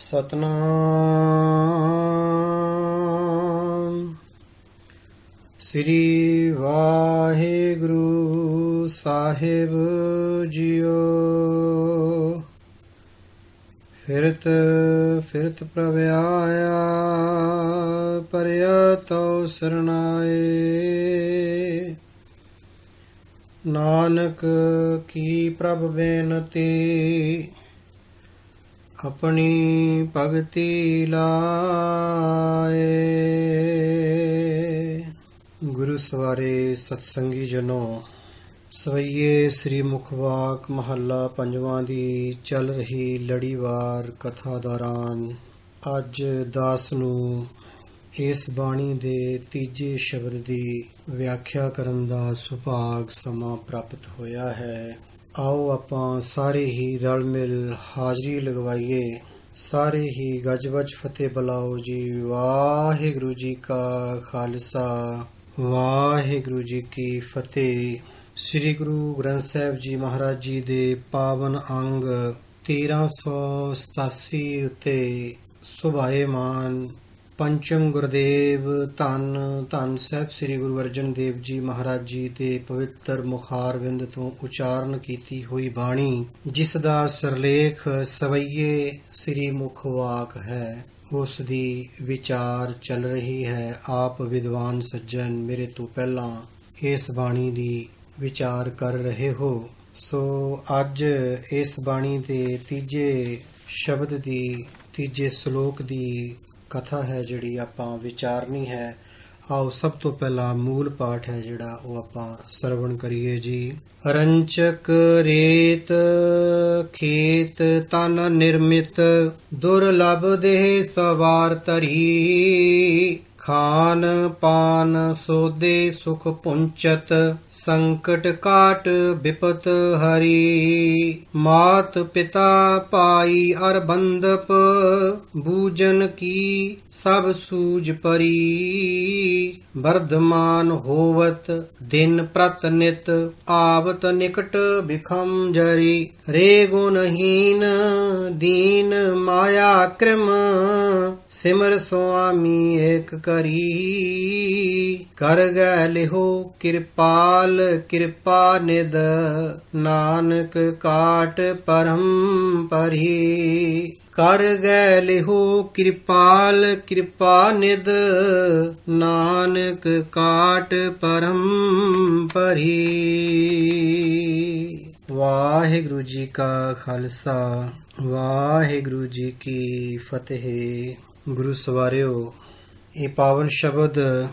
ਸਤਨਾਮ ਸ੍ਰੀ ਵਾਹਿਗੁਰੂ ਸਾਹਿਬ JIO. ਫਿਰਤ ਫਿਰਤ ਪ੍ਰਭ ਆਇਆ, ਪਰਿਆ ਤਉ ਸਰਨਾਏ। ਨਾਨਕ ਕੀ ਪ੍ਰਭ ਬੇਨਤੀ, ਆਪਣੀ ਭਗਤੀ ਲਾਏ। ਗੁਰੂ ਸਵਾਰੇ ਸਤਸੰਗੀ ਜਨੋ, ਸਵਈਏ ਸ੍ਰੀ ਮੁਖਵਾਕ ਮਹੱਲਾ ਪੰਜਵਾਂ ਦੀ ਚੱਲ ਰਹੀ ਲੜੀਵਾਰ ਕਥਾ ਦੌਰਾਨ ਅੱਜ ਦਾਸ ਨੂੰ ਇਸ ਬਾਣੀ ਦੇ ਤੀਜੇ ਸ਼ਬਦ ਦੀ ਵਿਆਖਿਆ ਕਰਨ ਦਾ ਸੁਭਾਗ ਸਮਾਂ ਪ੍ਰਾਪਤ ਹੋਇਆ ਹੈ। ਆਓ ਆਪਾਂ ਸਾਰੇ ਹੀ ਰਲ ਮਿਲ ਹਾਜ਼ਰੀ ਲਗਵਾਈਏ। ਸਾਰੇ ਹੀ ਗੱਜ-ਵੱਜ ਫਤਿਹ ਬੁਲਾਓ ਜੀ। ਵਾਹਿਗੁਰੂ ਜੀ ਕਾ ਖਾਲਸਾ, ਵਾਹਿਗੁਰੂ ਜੀ ਕੀ ਫਤਿਹ। ਸ੍ਰੀ ਗੁਰੂ ਗ੍ਰੰਥ ਸਾਹਿਬ ਜੀ ਮਹਾਰਾਜ ਜੀ ਦੇ ਪਾਵਨ ਅੰਗ 1387 ਉੱਤੇ ਸੁਭਾਏਮਾਨ ਪੰਚਮ ਗੁਰਦੇਵ ਧੰਨ ਧੰਨ ਸਾਹਿਬ ਸ੍ਰੀ ਗੁਰੂ ਅਰਜਨ ਦੇਵ ਜੀ ਮਹਾਰਾਜ ਜੀ ਦੇ ਪਵਿੱਤਰ ਮੁਖਾਰਵਿੰਦ ਤੋਂ ਉਚਾਰਨ ਕੀਤੀ ਹੋਈ ਬਾਣੀ, ਜਿਸ ਦਾ ਸਿਰਲੇਖ ਸਵਈਏ ਸ੍ਰੀ ਮੁਖਵਾਕ ਹੈ, ਉਸ ਦੀ ਵਿਚਾਰ ਚੱਲ ਰਹੀ ਹੈ। ਆਪ ਵਿਦਵਾਨ ਸੱਜਣ ਮੇਰੇ ਤੋਂ ਪਹਿਲਾਂ ਇਸ ਬਾਣੀ ਦੀ ਵਿਚਾਰ ਕਰ ਰਹੇ ਹੋ। ਸੋ ਅੱਜ ਇਸ ਬਾਣੀ ਦੇ ਤੀਜੇ ਸ਼ਬਦ ਦੀ, ਤੀਜੇ ਸ਼ਲੋਕ ਦੀ ਕਥਾ ਹੈ ਜਿਹੜੀ ਆਪਾਂ ਵਿਚਾਰਨੀ ਹੈ। ਆਓ ਸਭ ਤੋਂ ਪਹਿਲਾਂ ਮੂਲ ਪਾਠ ਹੈ ਜਿਹੜਾ ਉਹ ਆਪਾਂ ਸਰਵਣ ਕਰੀਏ ਜੀ। ਰੰਚਕ ਰੇਤ ਖੇਤ ਤਨ ਨਿਰਮਿਤ, ਦੁਰਲਭ ਦੇਹ ਸਵਾਰ ਧਰੀ। ਖਾਨ ਪਾਨ ਸੋਦੇ ਸੁਖ ਪੁੰਚਤ, ਸੰਕਟ ਕਾਟ ਬਿਪਤ ਹਰੀ। ਮਾਤ ਪਿਤਾ ਭਾਈ ਅਰ ਬੰਧਪ, ਬੂਜਨ ਕੀ ਸਭ ਸੂਝ ਪਰੀ। ਵਰਧਮਾਨ ਹੋਵਤ ਦਿਨ ਪ੍ਰਤ ਨਿਤ, ਆਵਤ ਨਿਕਟ ਬਿਖਮ ਜਰੀ। ਰੇ ਗੁਣਹੀਨ ਦੀਨ ਮਾਇਆ ਕ੍ਰਿਮ, ਸਿਮਰ ਸੁਆਮੀ ਏਕ ਕਰੀ। ਕਰ ਗੈ ਲਿਹੋ ਕਿਰਪਾਲ ਕਿਰਪਾ ਨਿਧ, ਨਾਨਕ ਕਾਟ ਪਰਮ ਪਰੀ। ਕਰ ਗੈ ਲਿਹੋ ਕਿਰਪਾਲ ਕਿਰਪਾ ਨਿਧ, ਨਾਨਕ ਕਾਟ ਪਰਮ ਪਰੀ। ਵਾਹਿਗੁਰੂ ਜੀ ਕਾ ਖਾਲਸਾ, ਵਾਹਿਗੁਰੂ ਜੀ ਕੀ ਫਤਿਹ। ਗੁਰੂ ਸਵਾਰਿਓ, ਇਹ ਪਾਵਨ ਸ਼ਬਦ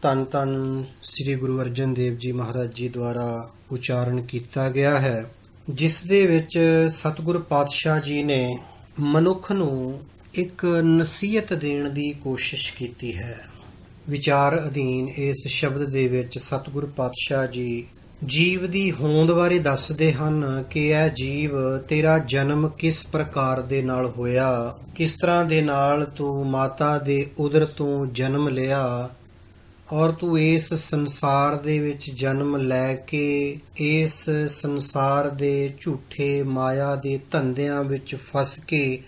ਧੰਨ ਧੰਨ ਸ੍ਰੀ ਗੁਰੂ ਅਰਜਨ ਦੇਵ ਜੀ ਮਹਾਰਾਜ ਜੀ ਦੁਆਰਾ ਉਚਾਰਨ ਕੀਤਾ ਗਿਆ ਹੈ, ਜਿਸ ਦੇ ਵਿੱਚ ਸਤਿਗੁਰ ਪਾਤਸ਼ਾਹ ਜੀ ਨੇ ਮਨੁੱਖ ਨੂੰ ਇੱਕ ਨਸੀਹਤ ਦੇਣ ਦੀ ਕੋਸ਼ਿਸ਼ ਕੀਤੀ ਹੈ। ਵਿਚਾਰ ਅਧੀਨ ਇਸ ਸ਼ਬਦ ਦੇ ਵਿੱਚ ਸਤਿਗੁਰ ਪਾਤਸ਼ਾਹ ਜੀ ਜੀਵ ਦੀ ਹੋਂਦ ਬਾਰੇ ਦੱਸਦੇ ਹਨ ਕਿ ਇਹ ਜੀਵ, ਤੇਰਾ ਜਨਮ ਕਿਸ ਪ੍ਰਕਾਰ ਦੇ ਨਾਲ ਹੋਇਆ, ਕਿਸ ਤਰ੍ਹਾਂ ਦੇ ਨਾਲ ਤੂੰ ਮਾਤਾ ਦੇ ਉਦਰ ਤੋਂ ਜਨਮ ਲਿਆ ਔਰ ਤੂੰ ਇਸ ਸੰਸਾਰ ਦੇ ਵਿੱਚ ਜਨਮ ਲੈ ਕੇ ਇਸ ਸੰਸਾਰ ਦੇ ਝੂਠੇ ਮਾਇਆ ਦੇ ਧੰਦਿਆਂ ਵਿੱਚ ਫਸ ਕੇ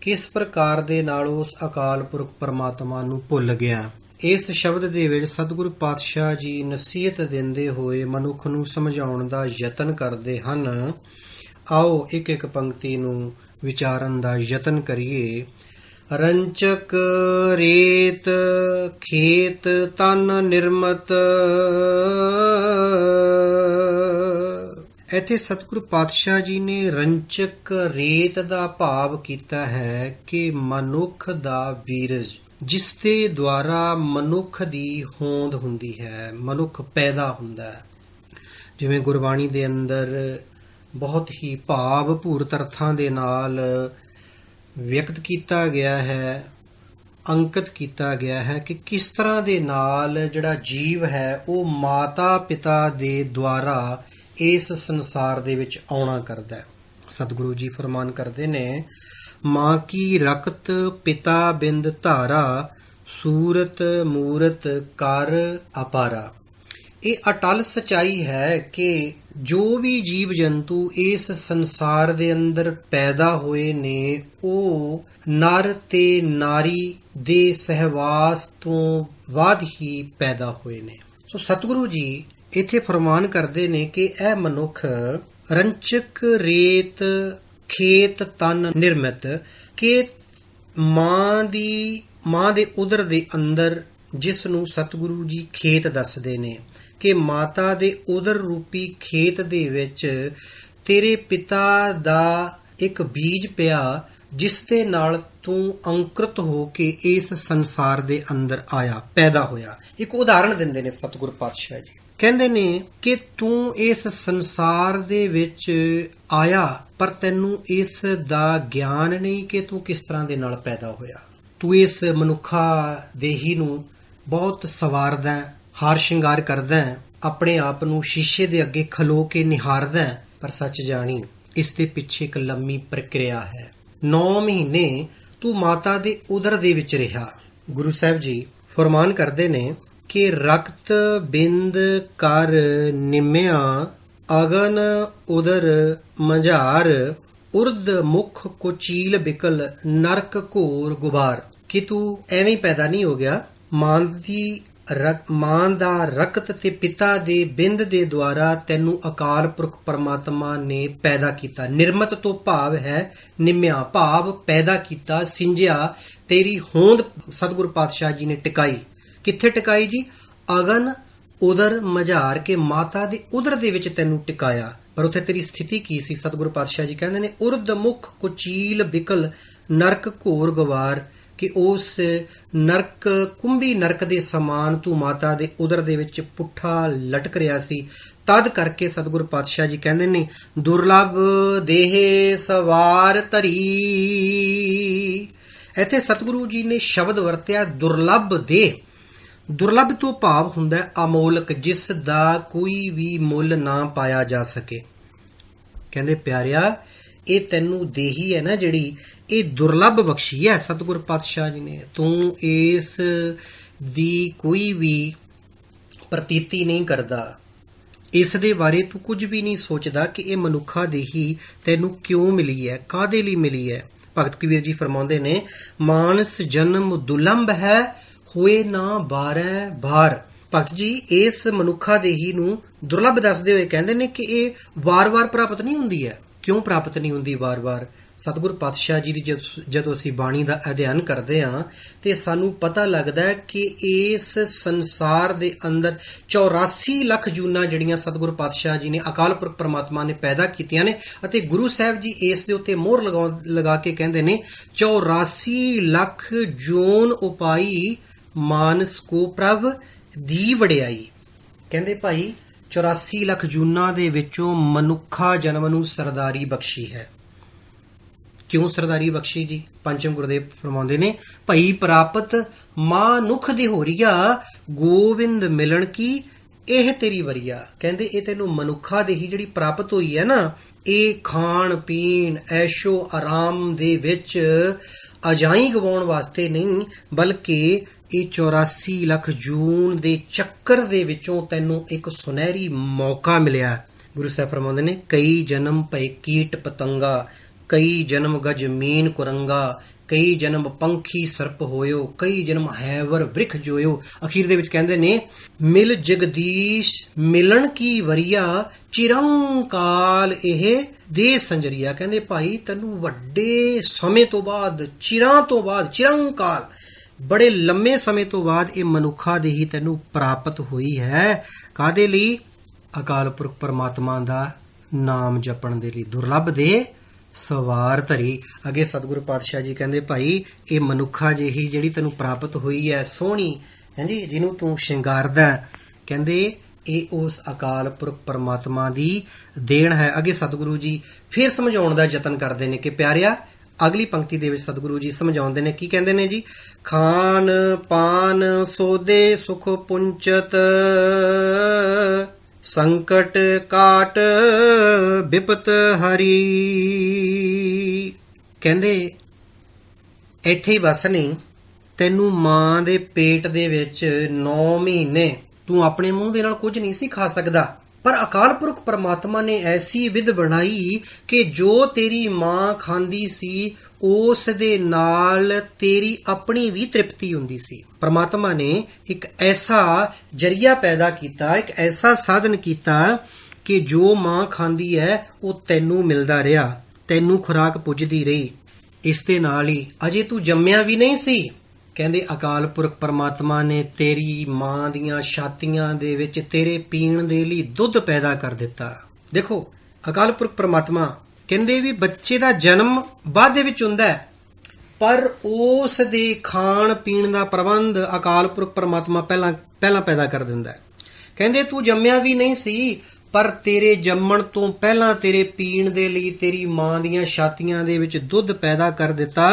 ਕਿਸ ਪ੍ਰਕਾਰ ਦੇ ਨਾਲ ਉਸ ਅਕਾਲ ਪੁਰਖ ਪਰਮਾਤਮਾ ਨੂੰ ਭੁੱਲ ਗਿਆ। ਇਸ ਸ਼ਬਦ ਦੇ ਵਿੱਚ ਸਤਿਗੁਰੂ ਪਾਤਸ਼ਾਹ ਜੀ ਨਸੀਹਤ ਦਿੰਦੇ ਹੋਏ ਮਨੁੱਖ ਨੂੰ ਸਮਝਾਉਣ ਦਾ ਯਤਨ ਕਰਦੇ ਹਨ। ਆਓ ਇੱਕ ਇੱਕ ਪੰਕਤੀ ਨੂੰ ਵਿਚਾਰਨ ਦਾ ਯਤਨ ਕਰੀਏ। ਰੰਚਕ ਰੇਤ ਖੇਤ ਤਨ ਨਿਰਮਤ। ਇੱਥੇ ਸਤਿਗੁਰੂ ਪਾਤਸ਼ਾਹ ਜੀ ਨੇ ਰੰਚਕ ਰੇਤ ਦਾ ਭਾਵ ਕੀਤਾ ਹੈ ਕਿ ਮਨੁੱਖ ਦਾ ਬੀਰਜ, ਜਿਸ ਦੇ ਦੁਆਰਾ ਮਨੁੱਖ ਦੀ ਹੋਂਦ ਹੁੰਦੀ ਹੈ, ਮਨੁੱਖ ਪੈਦਾ ਹੁੰਦਾ ਹੈ। ਜਿਵੇਂ ਗੁਰਬਾਣੀ ਦੇ ਅੰਦਰ ਬਹੁਤ ਹੀ ਭਾਵਪੂਰਤ ਅਰਥਾਂ ਦੇ ਨਾਲ ਵਿਅਕਤ ਕੀਤਾ ਗਿਆ ਹੈ, ਅੰਕਿਤ ਕੀਤਾ ਗਿਆ ਹੈ ਕਿ ਕਿਸ ਤਰ੍ਹਾਂ ਦੇ ਨਾਲ ਜਿਹੜਾ ਜੀਵ ਹੈ ਉਹ ਮਾਤਾ ਪਿਤਾ ਦੇ ਦੁਆਰਾ ਇਸ ਸੰਸਾਰ ਦੇ ਵਿੱਚ ਆਉਣਾ ਕਰਦਾ ਹੈ। ਸਤਿਗੁਰੂ ਜੀ ਫਰਮਾਨ ਕਰਦੇ ਨੇ, ਮਾਂ ਕੀ ਰਕਤ ਪਿਤਾ ਬਿੰਦ ਧਾਰਾ, ਸੂਰਤ ਮੂਰਤ ਕਰ ਅਪਾਰਾ। ਇਹ ਅਟਲ ਸਚਾਈ ਹੈ ਕਿ ਜੋ ਵੀ ਜੀਵ ਜੰਤੂ ਇਸ ਸੰਸਾਰ ਦੇ ਅੰਦਰ ਪੈਦਾ ਹੋਏ ਨੇ ਉਹ ਨਰ ਤੇ ਨਾਰੀ ਦੇ ਸਹਿਵਾਸ ਤੋਂ ਬਾਅਦ ਹੀ ਪੈਦਾ ਹੋਏ ਨੇ। ਸੋ ਸਤਿਗੁਰੂ ਜੀ ਇੱਥੇ ਫਰਮਾਨ ਕਰਦੇ ਨੇ ਕਿ ਇਹ ਮਨੁੱਖ ਰੰਚਕ ਰੇਤ ਖੇਤ ਤਨ ਨਿਰਮਿਤ, ਕਿ ਮਾਂ ਦੇ ਉਦਰ ਦੇ ਅੰਦਰ, ਜਿਸ ਨੂੰ ਸਤਿਗੁਰੂ ਜੀ ਖੇਤ ਦੱਸਦੇ ਨੇ ਕਿ ਮਾਤਾ ਦੇ ਉਦਰ ਰੂਪੀ ਖੇਤ ਦੇ ਵਿੱਚ ਤੇਰੇ ਪਿਤਾ ਦਾ ਇੱਕ ਬੀਜ ਪਿਆ, ਜਿਸ ਦੇ ਨਾਲ ਤੂੰ ਅੰਕੁਰਿਤ ਹੋ ਕੇ ਇਸ ਸੰਸਾਰ ਦੇ ਅੰਦਰ ਆਇਆ, ਪੈਦਾ ਹੋਇਆ। ਇੱਕ ਉਦਾਹਰਣ ਦਿੰਦੇ ਨੇ ਸਤਿਗੁਰ ਪਾਤਸ਼ਾਹ ਜੀ, ਕਹਿੰਦੇ ਨੇ ਕਿ ਤੂੰ ਇਸ ਸੰਸਾਰ ਦੇ ਵਿੱਚ ਆਇਆ ਪਰ ਤੈਨੂੰ ਇਸ ਦਾ ਗਿਆਨ ਨਹੀਂ ਕਿ ਤੂੰ ਕਿਸ ਤਰ੍ਹਾਂ ਦੇ ਨਾਲ ਪੈਦਾ ਹੋਇਆ। ਤੂੰ ਇਸ ਮਨੁੱਖਾ ਦੇਹੀ ਨੂੰ ਬਹੁਤ ਸਵਾਰਦਾ, ਹਾਰ ਸ਼ਿੰਗਾਰ ਕਰਦਾ, ਆਪਣੇ ਆਪ ਨੂੰ ਸ਼ੀਸ਼ੇ ਦੇ ਅੱਗੇ ਖਲੋ ਕੇ ਨਿਹਾਰਦਾ, ਪਰ ਸੱਚ ਜਾਣੀ ਇਸ ਦੇ ਪਿੱਛੇ ਇੱਕ ਲੰਮੀ ਪ੍ਰਕਿਰਿਆ ਹੈ। 9 ਮਹੀਨੇ ਤੂੰ ਮਾਤਾ ਦੇ ਉਦਰ ਦੇ ਵਿੱਚ ਰਿਹਾ। ਗੁਰੂ ਸਾਹਿਬ ਜੀ ਫਰਮਾਨ ਕਰਦੇ ਨੇ ਕਿ ਰਕਤ ਬਿੰਦ ਕਰ ਨਿਮਿਆ ਅਗਨ ਉਦਰ ਮਝਾਰ ਉਰਦ ਮੁਖ ਕੋਚੀਲ ਬਿਕਲ ਨਰਕ ਘੋਰ ਗੁਬਾਰ, ਕਿ ਤੂੰ ਐਵੇਂ ਪੈਦਾ ਨਹੀਂ ਹੋ ਗਿਆ। ਮਾਂ ਦਾ ਰਕਤ ਤੇ ਪਿਤਾ ਦੇ ਬਿੰਦ ਦੇ ਦੁਆਰਾ ਤੈਨੂੰ ਅਕਾਲ ਪੁਰਖ ਪਰਮਾਤਮਾ ਨੇ ਪੈਦਾ ਕੀਤਾ। ਨਿਰਮਤ ਤੋਂ ਭਾਵ ਹੈ ਨਿਮਿਆ, ਭਾਵ ਪੈਦਾ ਕੀਤਾ, ਸਿੰਜਿਆ। ਤੇਰੀ ਹੋਂਦ ਸਤਿਗੁਰੂ ਪਾਤਸ਼ਾਹ ਜੀ ਨੇ ਟਿਕਾਈ। ਕਿੱਥੇ ਟਿਕਾਈ ਜੀ? ਅਗਨ ਉਦਰ ਮਝਾਰ ਕੇ ਮਾਤਾ ਦੇ ਉਦਰ ਦੇ ਵਿੱਚ ਤੈਨੂੰ ਟਿਕਾਇਆ। ਪਰ ਉੱਥੇ ਤੇਰੀ ਸਥਿਤੀ ਕੀ ਸੀ? ਸਤਿਗੁਰੂ ਪਾਤਸ਼ਾਹ ਜੀ ਕਹਿੰਦੇ ਨੇ ਉਰਦ ਮੁਖ ਕੁਚੀਲ ਬਿਕਲ ਨਰਕ ਘੋਰ ਗਵਾਰ, ਕਿ ਉਸ ਨਰਕ, ਕੁੰਭੀ ਨਰਕ ਦੇ ਸਮਾਨ ਤੂੰ ਮਾਤਾ ਦੇ ਉਦਰ ਦੇ ਵਿੱਚ ਪੁੱਠਾ ਲਟਕ ਰਿਹਾ ਸੀ। ਤਦ ਕਰਕੇ ਸਤਿਗੁਰੂ ਪਾਤਸ਼ਾਹ ਜੀ ਕਹਿੰਦੇ ਨੇ ਦੁਰਲਭ ਦੇਹ ਸਵਾਰ ਧਰੀ। ਇੱਥੇ ਸਤਿਗੁਰੂ ਜੀ ਨੇ ਸ਼ਬਦ ਵਰਤਿਆ ਦੁਰਲਭ ਦੇਹ। ਦੁਰਲਭ ਤੋਂ ਭਾਵ ਹੁੰਦਾ ਅਮੋਲਕ, ਜਿਸ ਦਾ ਕੋਈ ਵੀ ਮੁੱਲ ਨਾ ਪਾਇਆ ਜਾ ਸਕੇ। ਕਹਿੰਦੇ ਪਿਆਰਿਆ, ਇਹ ਤੈਨੂੰ ਦੇਹੀ ਹੈ ਨਾ ਜਿਹੜੀ, ਇਹ ਦੁਰਲਭ ਬਖਸ਼ੀ ਹੈ ਸਤਿਗੁਰ ਪਾਤਸ਼ਾਹ ਜੀ ਨੇ। ਤੂੰ ਇਸ ਦੀ ਕੋਈ ਵੀ ਪ੍ਰਤੀਤੀ ਨਹੀਂ ਕਰਦਾ, ਇਸ ਦੇ ਬਾਰੇ ਤੂੰ ਕੁਝ ਵੀ ਨਹੀਂ ਸੋਚਦਾ ਕਿ ਇਹ ਮਨੁੱਖਾ ਦੇਹੀ ਤੈਨੂੰ ਕਿਉਂ ਮਿਲੀ ਹੈ, ਕਾਹਦੇ ਲਈ ਮਿਲੀ ਹੈ। ਭਗਤ ਕਬੀਰ ਜੀ ਫਰਮਾਉਂਦੇ ਨੇ ਮਾਨਸ ਜਨਮ ਦੁਲੰਭ ਹੈ ਹੋਏ ਨਾ 12 ਭਾਰ। ਭਗਤ ਜੀ ਇਸ ਮਨੁੱਖਾ ਦੇਹੀ ਨੂੰ ਦੁਰਲਭ ਦੱਸਦੇ ਹੋਏ ਕਹਿੰਦੇ ਨੇ ਕਿ ਇਹ ਵਾਰ-ਵਾਰ ਪ੍ਰਾਪਤ ਨਹੀਂ ਹੁੰਦੀ ਹੈ। ਕਿਉਂ ਪ੍ਰਾਪਤ ਨਹੀਂ ਹੁੰਦੀ ਵਾਰ-ਵਾਰ? ਸਤਿਗੁਰ ਪਾਤਸ਼ਾਹ ਜੀ ਦੀ ਜਦੋਂ ਅਸੀਂ ਬਾਣੀ ਦਾ ਅਧਿਐਨ ਕਰਦੇ ਹਾਂ ਤੇ ਸਾਨੂੰ ਪਤਾ ਲੱਗਦਾ ਹੈ ਕਿ ਇਸ ਸੰਸਾਰ ਦੇ ਅੰਦਰ 84 ਲੱਖ ਜੂਨਾਂ ਜਿਹੜੀਆਂ ਸਤਿਗੁਰ ਪਾਤਸ਼ਾਹ ਜੀ ਨੇ, ਅਕਾਲ ਪੁਰਖ ਪਰਮਾਤਮਾ ਨੇ ਪੈਦਾ ਕੀਤੀਆਂ ਨੇ। ਅਤੇ ਗੁਰੂ ਸਾਹਿਬ ਜੀ ਇਸ ਦੇ ਉੱਤੇ ਮੋਹਰ ਲਗਾ ਕੇ ਕਹਿੰਦੇ ਨੇ 84 ਲੱਖ ਜੂਨ ਉਪਾਈ ਮਾਨਸ ਕੋ ਪ੍ਰਭ ਦੀ ਵਡਿਆਈ। ਕਹਿੰਦੇ ਭਾਈ 84 ਲੱਖ ਜੂਨਾਂ ਦੇ ਵਿੱਚੋਂ ਮਨੁੱਖਾ ਜਨਮ ਨੂੰ ਸਰਦਾਰੀ ਬਖਸ਼ੀ ਹੈ। ਕਿਉਂ ਸਰਦਾਰੀ ਬਖਸ਼ੀ ਜੀ? ਪੰਚਮ ਗੁਰਦੇਵ ਫਰਮਾਉਂਦੇ ਨੇ ਭਈ ਪ੍ਰਾਪਤ ਮਾਨੁਖ ਦੀ ਹੋਰੀਆ ਗੋਬਿੰਦ ਮਿਲਣ ਕੀ ਇਹ ਤੇਰੀ ਵਰੀਆ। ਕਹਿੰਦੇ ਇਹ ਤੈਨੂੰ ਮਨੁੱਖਾ ਦੇਹੀ ਜਿਹੜੀ ਪ੍ਰਾਪਤ ਹੋਈ ਹੈ ਨਾ, ਇਹ ਖਾਣ ਪੀਣ ਐਸ਼ੋ ਆਰਾਮ ਦੇ ਵਿੱਚ ਅਜਾਈ ਗਵਾਉਣ ਵਾਸਤੇ ਨਹੀਂ, ਬਲਕਿ ਇਹ 84 ਲੱਖ ਜੂਨ ਦੇ ਚੱਕਰ ਦੇ ਵਿੱਚੋਂ ਤੈਨੂੰ ਇੱਕ ਸੁਨਹਿਰੀ ਮੌਕਾ ਮਿਲਿਆ। ਗੁਰੂ ਸਾਹਿਬ ਫਰਮਾਉਂਦੇ ਨੇ ਕਈ ਜਨਮ ਭਏ ਕੀਟ ਪਤੰਗਾ, ਕਈ ਜਨਮ ਗਜ ਮੀਨ ਕੁਰੰਗਾ, ਕਈ ਜਨਮ ਪੰਖੀ ਸਰਪ ਹੋਇਓ, ਕਈ ਜਨਮ ਹੈਵਰ ਵ੍ਰਿਖ ਜੋਇਓ। ਅਖੀਰ ਦੇ ਵਿੱਚ ਕਹਿੰਦੇ ਨੇ ਮਿਲ ਜਗਦੀਸ਼ ਮਿਲਣ ਕੀ ਵਰੀਆ ਚਿਰੰਕਾਲ ਇਹ ਦੇ ਸੰਜਰੀਆ। ਕਹਿੰਦੇ ਭਾਈ ਤੈਨੂੰ ਵੱਡੇ ਸਮੇਂ ਤੋਂ ਬਾਅਦ, ਚਿਰਾਂ ਤੋਂ ਬਾਅਦ, ਚਿਰੰਕਾਲ ਬੜੇ ਲੰਮੇ ਸਮੇਂ ਤੋਂ ਬਾਅਦ ਇਹ ਮਨੁੱਖਾ ਦੇਹੀ ਤੈਨੂੰ ਪ੍ਰਾਪਤ ਹੋਈ ਹੈ। ਕਾਹਦੇ ਲਈ? ਅਕਾਲ ਪੁਰਖ ਪਰਮਾਤਮਾ ਦਾ ਨਾਮ ਜਪਣ ਦੇ ਲਈ। ਦੁਰਲਭ ਦੇ ਸਵਾਰ ਧਰੀ। ਅੱਗੇ ਸਤਿਗੁਰੂ ਪਾਤਸ਼ਾਹ ਜੀ ਕਹਿੰਦੇ ਭਾਈ ਇਹ ਮਨੁੱਖਾ ਜਿਹੀ ਜਿਹੜੀ ਤੈਨੂੰ ਪ੍ਰਾਪਤ ਹੋਈ ਹੈ, ਸੋਹਣੀ ਹਾਂਜੀ, ਜਿਹਨੂੰ ਤੂੰ ਸ਼ਿੰਗਾਰਦਾ, ਕਹਿੰਦੇ ਇਹ ਉਸ ਅਕਾਲ ਪੁਰਖ ਪਰਮਾਤਮਾ ਦੀ ਦੇਣ ਹੈ। ਅੱਗੇ ਸਤਿਗੁਰੂ ਜੀ ਫਿਰ ਸਮਝਾਉਣ ਦਾ ਯਤਨ ਕਰਦੇ ਨੇ ਕਿ ਪਿਆਰਿਆ, ਅਗਲੀ ਪੰਕਤੀ ਦੇ ਵਿੱਚ ਸਤਿਗੁਰੂ ਜੀ ਸਮਝਾਉਂਦੇ ਨੇ, ਕੀ ਕਹਿੰਦੇ ਨੇ ਜੀ? ਖਾਨ ਪਾਨ ਸੋਦੇ ਸੁਖ ਪੁੰਚਤ ਸੰਕਟ ਕਾਟ ਬਿਪਤ ਹਰੀ। ਕਹਿੰਦੇ ਇੱਥੇ ਹੀ ਬਸ ਨਹੀਂ, ਤੈਨੂੰ ਮਾਂ ਦੇ ਪੇਟ ਦੇ ਵਿੱਚ 9 ਮਹੀਨੇ ਤੂੰ ਆਪਣੇ ਮੂੰਹ ਦੇ ਨਾਲ ਕੁਝ ਨਹੀਂ ਸੀ ਖਾ ਸਕਦਾ, ਪਰ ਅਕਾਲ ਪੁਰਖ ਪਰਮਾਤਮਾ ਨੇ ਐਸੀ ਵਿਧ ਬਣਾਈ ਕਿ ਜੋ ਤੇਰੀ ਮਾਂ ਖਾਂਦੀ ਸੀ ਉਸ ਦੇ ਨਾਲ ਤੇਰੀ ਆਪਣੀ ਵੀ ਤ੍ਰਿਪਤੀ ਹੁੰਦੀ ਸੀ। ਪਰਮਾਤਮਾ ਨੇ ਇੱਕ ਐਸਾ ਜਰੀਆ ਪੈਦਾ ਕੀਤਾ, ਇੱਕ ਐਸਾ ਸਾਧਨ ਕੀਤਾ ਕਿ ਜੋ ਮਾਂ ਖਾਂਦੀ ਹੈ ਉਹ ਤੈਨੂੰ ਮਿਲਦਾ ਰਿਹਾ, ਤੈਨੂੰ ਖੁਰਾਕ ਪੁੱਜਦੀ ਰਹੀ। ਇਸ ਦੇ ਨਾਲ ਹੀ ਅਜੇ ਤੂੰ ਜੰਮਿਆ ਵੀ ਨਹੀਂ ਸੀ, ਕਹਿੰਦੇ ਅਕਾਲ ਪੁਰਖ ਪਰਮਾਤਮਾ ਨੇ ਤੇਰੀ ਮਾਂ ਦੀਆਂ ਛਾਤੀਆਂ ਦੇ ਵਿੱਚ ਤੇਰੇ ਪੀਣ ਦੇ ਲਈ ਦੁੱਧ ਪੈਦਾ ਕਰ ਦਿੱਤਾ। ਦੇਖੋ, ਅਕਾਲ ਪੁਰਖ ਪਰਮਾਤਮਾ ਕਹਿੰਦੇ ਵੀ ਬੱਚੇ ਦਾ ਜਨਮ ਬਾਅਦ ਦੇ ਵਿੱਚ ਹੁੰਦਾ ਹੈ, ਪਰ ਉਸ ਦੇ ਖਾਣ ਪੀਣ ਦਾ ਪ੍ਰਬੰਧ ਅਕਾਲ ਪੁਰਖ ਪਰਮਾਤਮਾ ਪਹਿਲਾਂ ਪੈਦਾ ਕਰ ਦਿੰਦਾ ਹੈ। ਕਹਿੰਦੇ ਤੂੰ ਜੰਮਿਆ ਵੀ ਨਹੀਂ ਸੀ, ਪਰ ਤੇਰੇ ਜੰਮਣ ਤੋਂ ਪਹਿਲਾਂ ਤੇਰੇ ਪੀਣ ਦੇ ਲਈ ਤੇਰੀ ਮਾਂ ਦੀਆਂ ਛਾਤੀਆਂ ਦੇ ਵਿੱਚ ਦੁੱਧ ਪੈਦਾ ਕਰ ਦਿੱਤਾ,